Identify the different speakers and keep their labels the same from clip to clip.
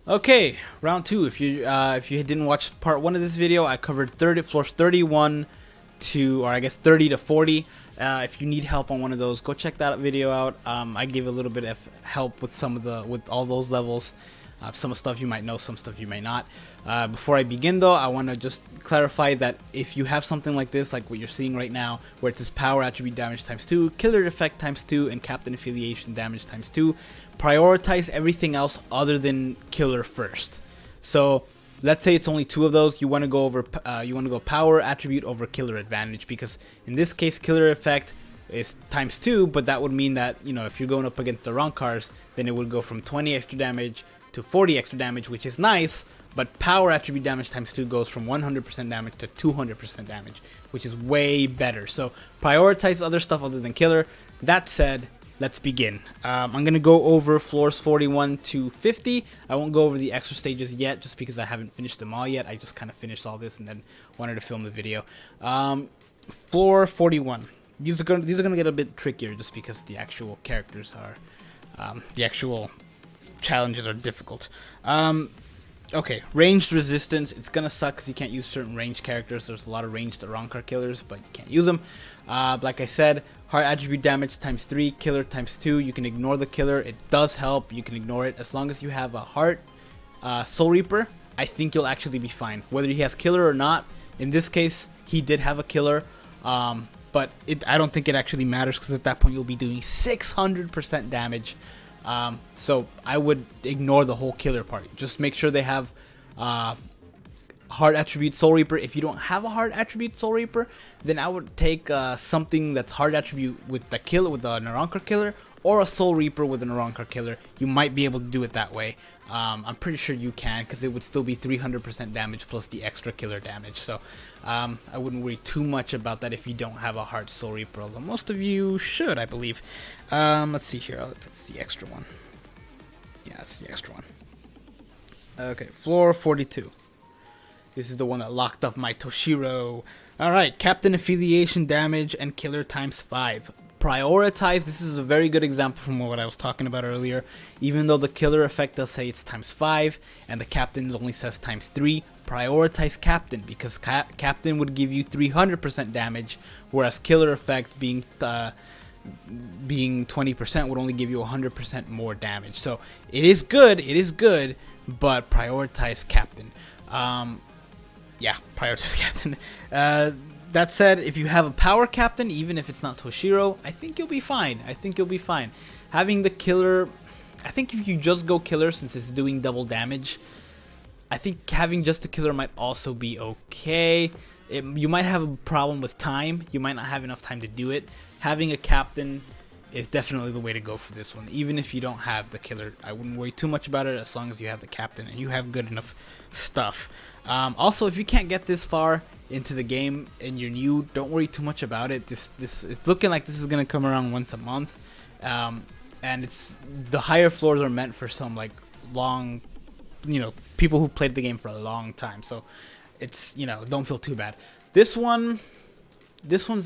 Speaker 1: Okay, round two. If you didn't watch part one of this video, I covered floors 31 to, or I guess 30 to 40. If you need help on one of those, go check that video out. I gave a little bit of help with with all those levels. Some stuff you might know, some stuff you may not. Before I begin though, I want to just clarify that if you have something like this, like what you're seeing right now, where it says power attribute damage times 2, killer effect times 2, and captain affiliation damage times 2, prioritize everything else other than killer first. So let's say it's only two of those. You want to go over power attribute over killer advantage, because in this case killer effect is times 2, but that would mean that, you know, if you're going up against the wrong cars, then it would go from 20 extra damage to 40 extra damage, which is nice, but power attribute damage times 2 goes from 100% damage to 200% damage, which is way better. So prioritize other stuff other than killer. That said, let's begin. I'm going to go over floors 41 to 50. I won't go over the extra stages yet, just because I haven't finished them all yet. I just kind of finished all this and then wanted to film the video. Floor 41. These are going to get a bit trickier, just because the actual characters are, the actual challenges are difficult. Okay, ranged resistance. It's gonna suck because you can't use certain ranged characters. There's a lot of ranged Rankar killers, but you can't use them. Like I said, heart attribute damage times 3, killer times 2. You can ignore the killer. It does help. You can ignore it as long as you have a heart Soul Reaper. I think you'll actually be fine, whether he has killer or not. In this case, he did have a killer, but I don't think it actually matters, because at that point you'll be doing 600% damage. So I would ignore the whole killer part. Just make sure they have heart attribute Soul Reaper. If you don't have a heart attribute Soul Reaper, then I would take something that's heart attribute with the killer, with the Rankar killer, or a Soul Reaper with a Rankar killer. You might be able to do it that way. I'm pretty sure you can, because it would still be 300% damage plus the extra killer damage. So I wouldn't worry too much about that if you don't have a heart Soul Reaper, although most of you should, I believe. Let's see here. That's the extra one. Yeah, that's the extra one. Okay, floor 42. This is the one that locked up my Toshiro. Alright, captain affiliation damage and killer times 5. Prioritize. This is a very good example from what I was talking about earlier. Even though the killer effect does say it's times 5 and the captain only says times 3, prioritize captain, because captain would give you 300% damage, whereas killer effect being 20% would only give you 100% more damage. So it is good, but prioritize captain. Yeah, prioritize captain. That said, if you have a power captain, even if it's not Toshiro, I think you'll be fine. Having the killer, I think if you just go killer, since it's doing double damage, I think having just the killer might also be okay. You might have a problem with time. You might not have enough time to do it. Having a captain is definitely the way to go for this one. Even if you don't have the killer, I wouldn't worry too much about it, as long as you have the captain and you have good enough stuff. Also, if you can't get this far into the game and you're new, don't worry too much about it. This is looking like this is gonna come around once a month, and it's the higher floors are meant for some like long, you know, people who played the game for a long time. So it's, you know, don't feel too bad. This one's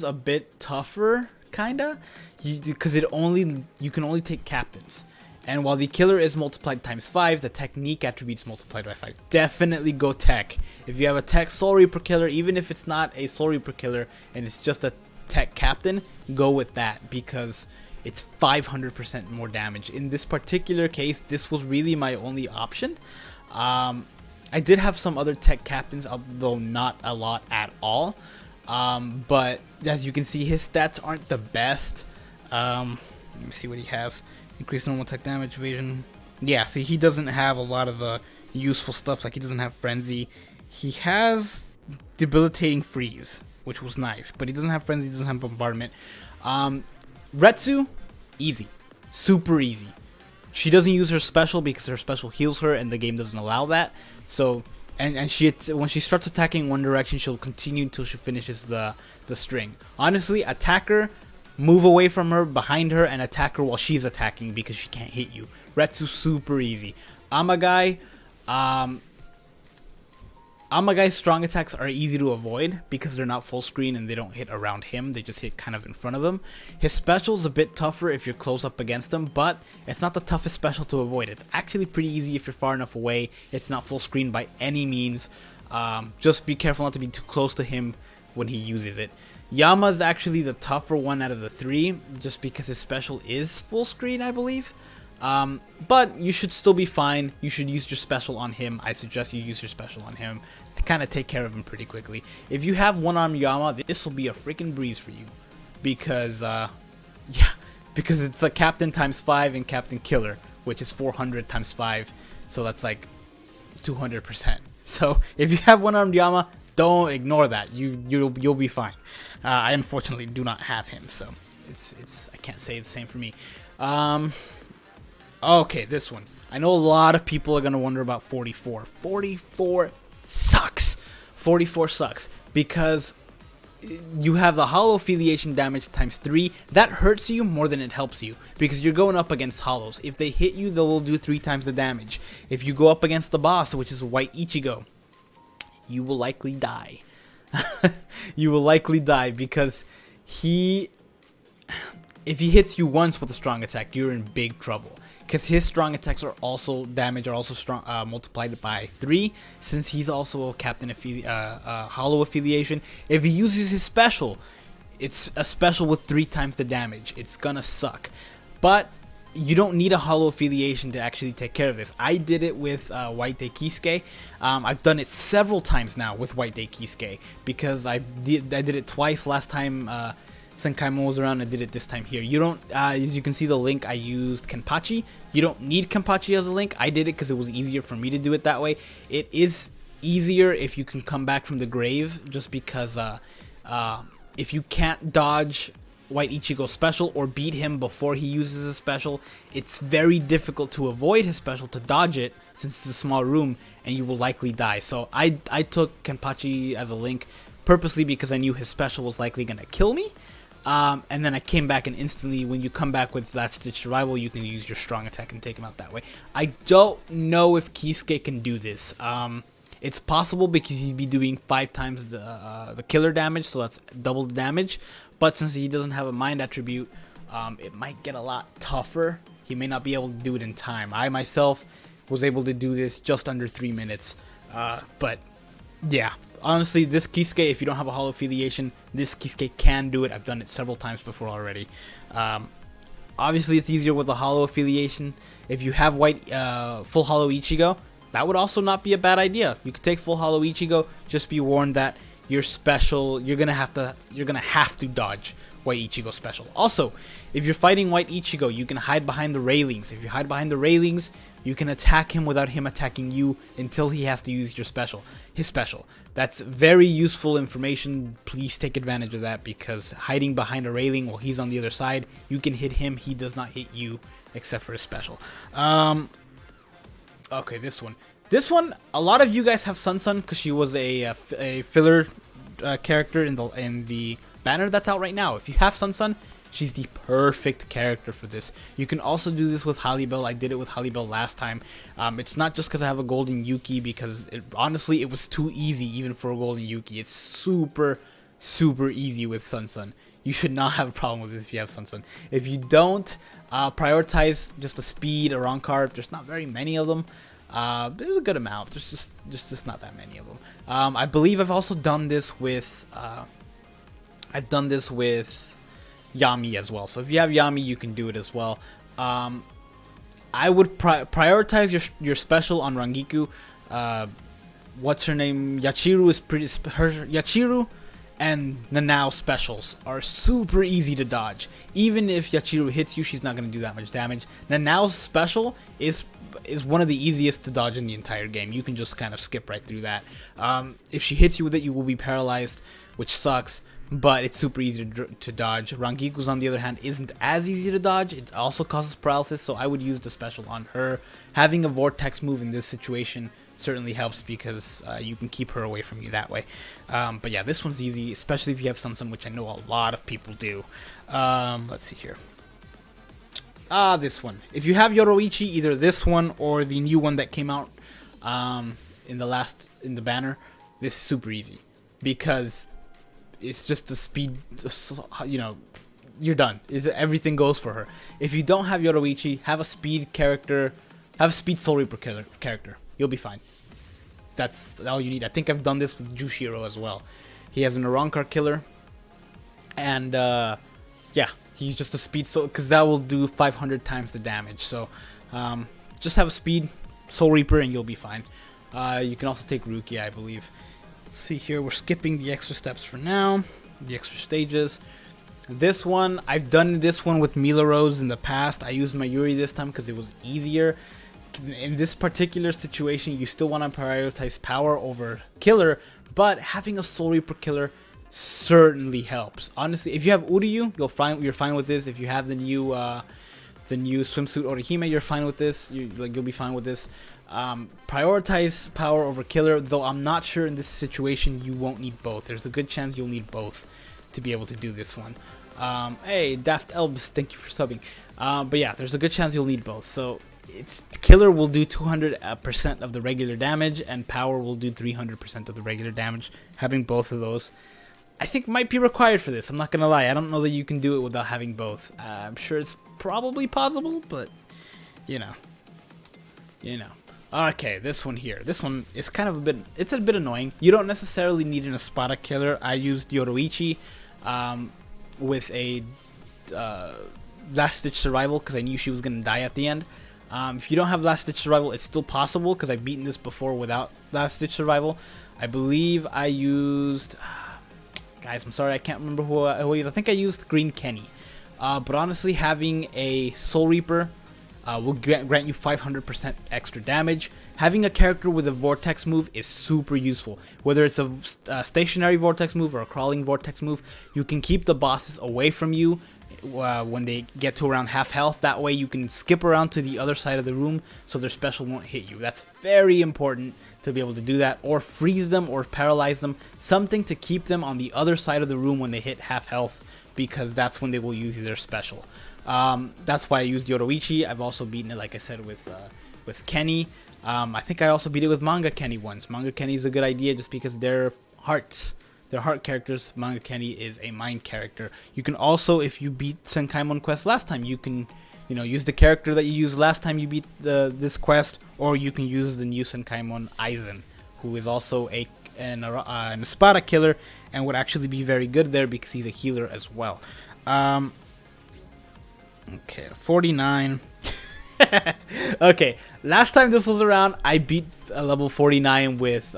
Speaker 1: a bit tougher, kinda, because you can only take captains. And while the killer is multiplied times 5, the technique attribute is multiplied by 5. Definitely go tech. If you have a tech Soul Reaper killer, even if it's not a Soul Reaper killer and it's just a tech captain, go with that, because it's 500% more damage. In this particular case, this was really my only option. I did have some other tech captains, although not a lot at all. But as you can see, his stats aren't the best. Let me see what he has. Increased normal attack damage, evasion. Yeah, see, he doesn't have a lot of the useful stuff. Like, he doesn't have frenzy. He has debilitating freeze, which was nice, but he doesn't have frenzy. He doesn't have bombardment. Retsu, easy, super easy. She doesn't use her special because her special heals her, and the game doesn't allow that. So, and when she starts attacking one direction, she'll continue until she finishes the string. Honestly, attack her, move away from her, behind her, and attack her while she's attacking, because she can't hit you. Retsu, super easy. Amagai, Amagai's strong attacks are easy to avoid because they're not full screen and they don't hit around him, they just hit kind of in front of him. His special is a bit tougher if you're close up against him, but it's not the toughest special to avoid. It's actually pretty easy if you're far enough away. It's not full screen by any means. Just be careful not to be too close to him when he uses it. Yama's actually the tougher one out of the three, just because his special is full screen, I believe. But you should still be fine. You should use your special on him. I suggest you use your special on him to kind of take care of him pretty quickly. If you have one-arm Yama, this will be a freaking breeze for you. Because, because it's a Captain times 5 and Captain Killer, which is 400 times 5. So that's like 200%. So if you have one-armed Yama, don't ignore that. You'll be fine. I unfortunately do not have him, so I can't say the same for me. Okay, this one. I know a lot of people are gonna wonder about 44. 44 sucks. 44 sucks because you have the hollow affiliation damage times 3. That hurts you more than it helps you because you're going up against hollows. If they hit you, they will do 3 times the damage. If you go up against the boss, which is White Ichigo, you will likely die. You will likely die because if he hits you once with a strong attack, you're in big trouble. Because his strong attacks are also strong, multiplied by 3, since he's also a Captain Hollow affiliation. If he uses his special, it's a special with 3 times the damage. It's gonna suck. But you don't need a Hollow affiliation to actually take care of this. I did it with White Day Kisuke. I've done it several times now with White Day Kisuke because I did it twice last time. Senkaimon was around and did it this time here. You don't, as you can see the link, I used Kenpachi. You don't need Kenpachi as a link. I did it because it was easier for me to do it that way. It is easier if you can come back from the grave, just because if you can't dodge White Ichigo's special or beat him before he uses his special, it's very difficult to avoid his special to dodge it since it's a small room and you will likely die. So I took Kenpachi as a link purposely because I knew his special was likely going to kill me. And then I came back and instantly, when you come back with that Stitch Survival, you can use your strong attack and take him out that way. I don't know if Kisuke can do this. It's possible because he'd be doing 5 times the killer damage, so that's double the damage. But since he doesn't have a mind attribute, it might get a lot tougher. He may not be able to do it in time. I myself was able to do this just under 3 minutes. But yeah. Honestly, this Kisuke, if you don't have a hollow affiliation, this Kisuke can do it. I've done it several times before already. Obviously, it's easier with a hollow affiliation. If you have full hollow Ichigo, that would also not be a bad idea. You could take full hollow Ichigo. Just be warned that your special, you're gonna have to dodge White Ichigo special. Also, if you're fighting White Ichigo, you can hide behind the railings. If you hide behind the railings, you can attack him without him attacking you until he has to use his special. That's very useful information. Please take advantage of that because hiding behind a railing while he's on the other side, you can hit him. He does not hit you except for his special. Okay, this one. This one, a lot of you guys have Sun because she was a filler character in the banner that's out right now. If you have Sun, she's the perfect character for this. You can also do this with Halibel. I did it with Halibel last time. It's not just because I have a golden Yuki, because honestly it was too easy even for a golden Yuki. It's super easy with Sun. You should not have a problem with this if you have Sun. If you don't, prioritize just a speed, a wrong card. There's not very many of them. There's a good amount. There's just not that many of them. I believe I've also done this with Yami as well. So if you have Yami, you can do it as well. I would prioritize your special on Rangiku. What's her name? Yachiru is Yachiru and Nanao specials are super easy to dodge. Even if Yachiru hits you, she's not going to do that much damage. Nanao's special is one of the easiest to dodge in the entire game. You can just kind of skip right through that. If she hits you with it, you will be paralyzed, which sucks, but it's super easy to dodge. Rangiku's, on the other hand, isn't as easy to dodge. It also causes paralysis, so I would use the special on her. Having a vortex move in this situation certainly helps because you can keep her away from you that way. But yeah, this one's easy, especially if you have Sun, which I know a lot of people do. Let's see here. This one. If you have Yoroichi, either this one or the new one that came out in the banner, this is super easy because it's just the speed. You know, you're done. Everything goes for her. If you don't have Yoruichi, have a speed character, have a speed Soul Reaper character. You'll be fine. That's all you need. I think I've done this with Jushiro as well. He has an Arankar killer, and yeah, he's just a speed soul because that will do 500 times the damage. So just have a speed Soul Reaper and you'll be fine. You can also take Rukia, I believe. Let's see here. We're skipping the extra steps for now, the extra stages. This one, I've done this one with Mila Rose in the past. I used my Yuri this time because it was easier. In this particular situation, you still want to prioritize power over killer, but having a Soul Reaper killer certainly helps. Honestly, if you have Uryu, you're fine with this. If you have the new swimsuit Orihime, you're fine with this. You'll be fine with this. Prioritize power over killer, though I'm not sure in this situation you won't need both. There's a good chance you'll need both to be able to do this one. Hey, Daft Elbs, thank you for subbing. But yeah, there's a good chance you'll need both. So killer will do 200% of the regular damage, and power will do 300% of the regular damage. Having both of those, I think, might be required for this. I'm not gonna lie. I don't know that you can do it without having both. I'm sure it's probably possible, but you know. Okay, this one here. This one is kind of a bit annoying. You don't necessarily need an Espada killer. I used Yoruichi with a Last Ditch Survival because I knew she was gonna die at the end. If you don't have Last Ditch Survival, it's still possible because I've beaten this before without Last Ditch Survival. I believe I used... guys, I'm sorry, I can't remember who I used. I think I used Green Kenny. But honestly, having a Soul Reaper will grant you 500% extra damage. Having a character with a Vortex move is super useful. Whether it's a stationary Vortex move or a crawling Vortex move, you can keep the bosses away from you when they get to around half health. That way you can skip around to the other side of the room so their special won't hit you. That's very important to be able to do that, or freeze them or paralyze them, something to keep them on the other side of the room when they hit half health, because that's when they will use their special. That's why I used Yoruichi. I've also beaten it, like I said, with Kenny. I think I also beat it with Manga Kenny once. Manga Kenny is a good idea just because they're hearts. They're heart characters. Manga Kenny is a mind character. You can also, if you beat Senkaimon quest last time, you can, use the character that you used last time you beat this quest, or you can use the new Senkaimon Aizen, who is also an Espada killer and would actually be very good there because he's a healer as well. Okay, 49. Okay, last time this was around, I beat a level 49 with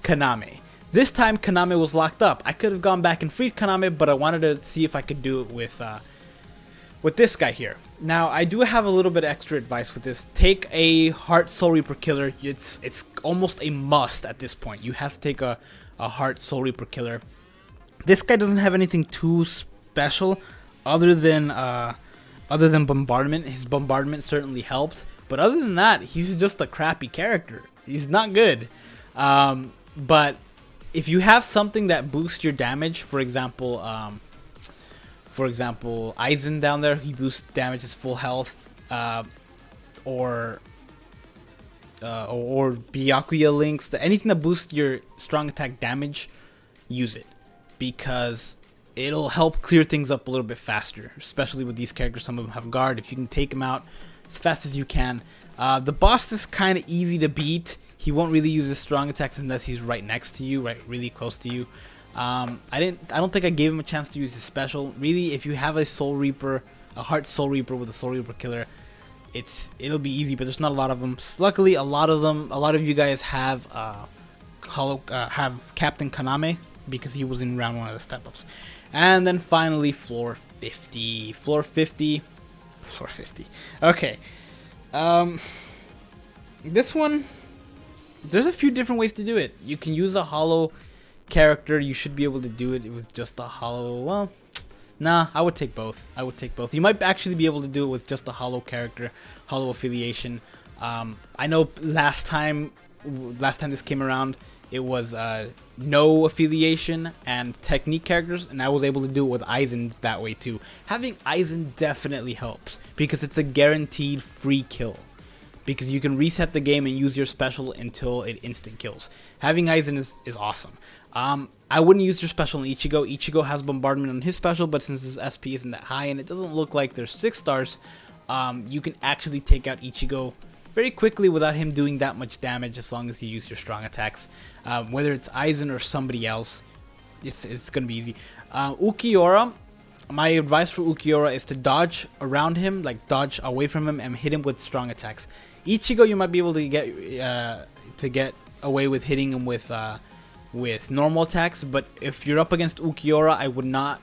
Speaker 1: Kaname. This time, Kaname was locked up. I could have gone back and freed Kaname, but I wanted to see if I could do it with this guy here. Now, I do have a little bit of extra advice with this. Take a Heart Soul Reaper killer. It's almost a must at this point. You have to take a Heart Soul Reaper killer. This guy doesn't have anything too special other than bombardment. His bombardment certainly helped, but other than that, he's just a crappy character. He's not good. But if you have something that boosts your damage, for example, Aizen down there, he boosts damage, his full health, or Byakuya links, anything that boosts your strong attack damage, use it, because it'll help clear things up a little bit faster, especially with these characters. Some of them have guard. If you can take them out as fast as you can. The boss is kind of easy to beat. He won't really use his strong attacks unless he's right next to you, right, really close to you. I don't think I gave him a chance to use his special. Really, if you have a Soul Reaper, a Heart Soul Reaper with a Soul Reaper killer, it'll be easy. But there's not a lot of them. Luckily, a lot of you guys have Captain Kaname because he was in round 1 of the step ups. And then finally, floor 50. Floor 50. Okay. This one, there's a few different ways to do it. You can use a hollow character. You should be able to do it with just a hollow. Well, nah, I would take both. You might actually be able to do it with just a hollow character, hollow affiliation. I know last time this came around, it was no affiliation and technique characters, and I was able to do it with Aizen that way too. Having Aizen definitely helps because it's a guaranteed free kill. because you can reset the game and use your special until it instant kills. Having Aizen is awesome. I wouldn't use your special on Ichigo. Ichigo has bombardment on his special, but since his SP isn't that high and it doesn't look like there's 6 stars, you can actually take out Ichigo very quickly without him doing that much damage as long as you use your strong attacks. Whether it's Aizen or somebody else, it's going to be easy. Ukiura, my advice for Ukiura is to dodge around him, like dodge away from him and hit him with strong attacks. Ichigo, you might be able to get away with hitting him with normal attacks, but if you're up against Ukiura, I would not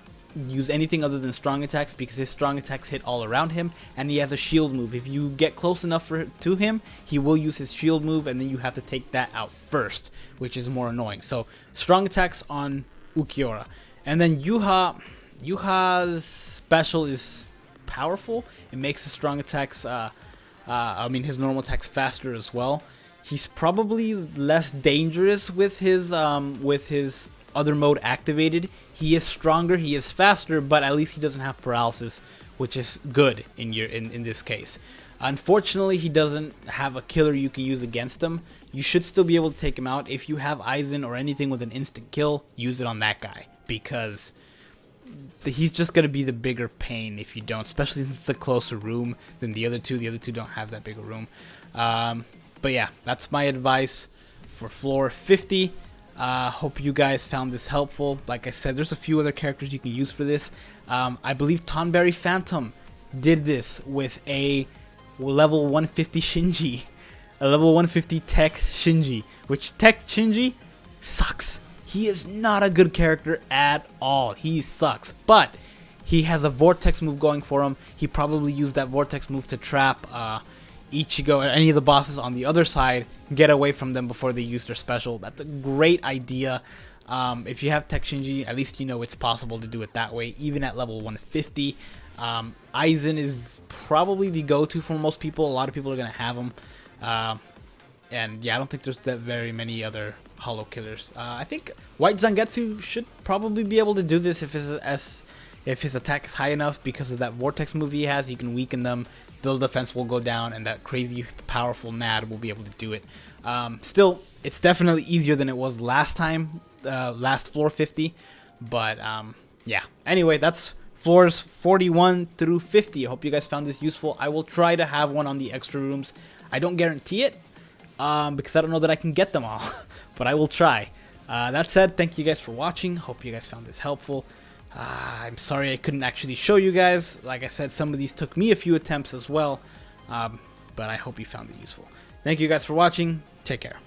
Speaker 1: use anything other than strong attacks, because his strong attacks hit all around him, and he has a shield move. If you get close enough to him, he will use his shield move, and then you have to take that out first, which is more annoying. So strong attacks on Ukiura. And then Yuha's special is powerful. It makes his strong attacks his normal attacks faster as well. He's probably less dangerous with his other mode activated. He is stronger, he is faster, but at least he doesn't have paralysis, which is good in this case. Unfortunately, he doesn't have a killer you can use against him. You should still be able to take him out. If you have Aizen or anything with an instant kill, use it on that guy, because he's just going to be the bigger pain if you don't, especially since it's a closer room than the other two. The other two don't have that big a room. But yeah, that's my advice for floor 50. Hope you guys found this helpful. Like I said, there's a few other characters you can use for this. I believe Tonberry Phantom did this with a level 150 Shinji. A level 150 Tech Shinji. Which Tech Shinji sucks. He is not a good character at all. He sucks. But he has a Vortex move going for him. He probably used that Vortex move to trap Ichigo or any of the bosses on the other side, get away from them before they use their special. That's a great idea. If you have Tech Shinji, at least you know it's possible to do it that way, even at level 150. Aizen is probably the go-to for most people. A lot of people are going to have him. And yeah, I don't think there's that very many other hollow killers. I think White Zangetsu should probably be able to do this if his attack is high enough, because of that Vortex move he has. He can weaken them, their defense will go down, and that crazy powerful Nad will be able to do it. Still, it's definitely easier than it was last time, last floor 50. But yeah, anyway, that's floors 41 through 50. I hope you guys found this useful. I will try to have one on the extra rooms. I don't guarantee it, because I don't know that I can get them all, but I will try. That said, thank you guys for watching. Hope you guys found this helpful. I'm sorry I couldn't actually show you guys. Like I said, some of these took me a few attempts as well, but I hope you found it useful. Thank you guys for watching. Take care.